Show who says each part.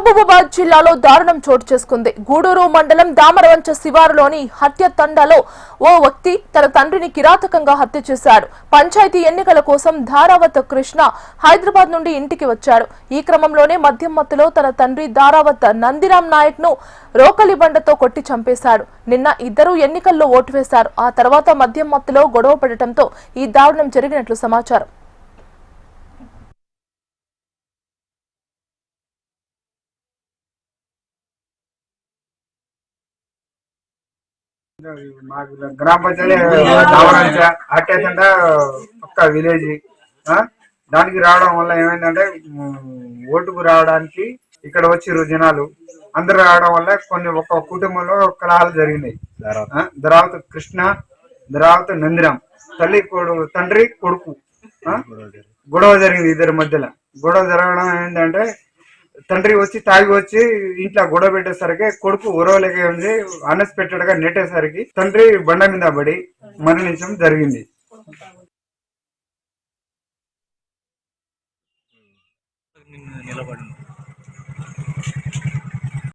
Speaker 1: మహబూబాబాద్ జిల్లాలో దారుణం చోటు చేసుకుంది. గూడూరు మండలం దామరవంచ శివారులోని హత్య తండాలో ఓ వ్యక్తి తన తండ్రిని కిరాతకంగా హత్య చేశాడు. పంచాయతీ ఎన్నికల కోసం ధారావత్ కృష్ణ హైదరాబాద్ నుండి ఇంటికి వచ్చాడు. ఈ క్రమంలోనే మద్యం మత్తులో తన తండ్రి ధారావత్ నందిరాం నాయక్ ను రోకలి బండతో కొట్టి చంపేశాడు. నిన్న ఇద్దరు ఎన్నికల్లో ఓటు వేశారు. ఆ తర్వాత మద్యం మత్తులో గొడవ పడటంతో ఈ దారుణం జరిగినట్లు సమాచారం.
Speaker 2: మాకు గ్రామ పంచాయతీ దావరంచ అట్టేసంట ఒక్క విలేజ్ దానికి రావడం వల్ల ఏమైందంటే ఓటుకు రావడానికి ఇక్కడ వచ్చిర్రు జనాలు అందరు రావడం వల్ల కొన్ని ఒక కుటుంబంలో కలహాలు జరిగినాయి. ధరావత్ కృష్ణ, ధరావత్ నందిరాం తండ్రి కొడుకు గొడవ జరిగింది. ఇద్దరి మధ్యలో గొడవ జరగడం ఏంటంటే తండ్రి వచ్చి తాగి వచ్చి ఇంట్లో గొడవ పెట్టేసరికి కొడుకు ఉరవలేక ఉంది అన్ఎక్స్పెక్టెడ్ గా నెట్టేసరికి తండ్రి బండ మీద పడి మరణించడం జరిగింది.
Speaker 3: నిలబడి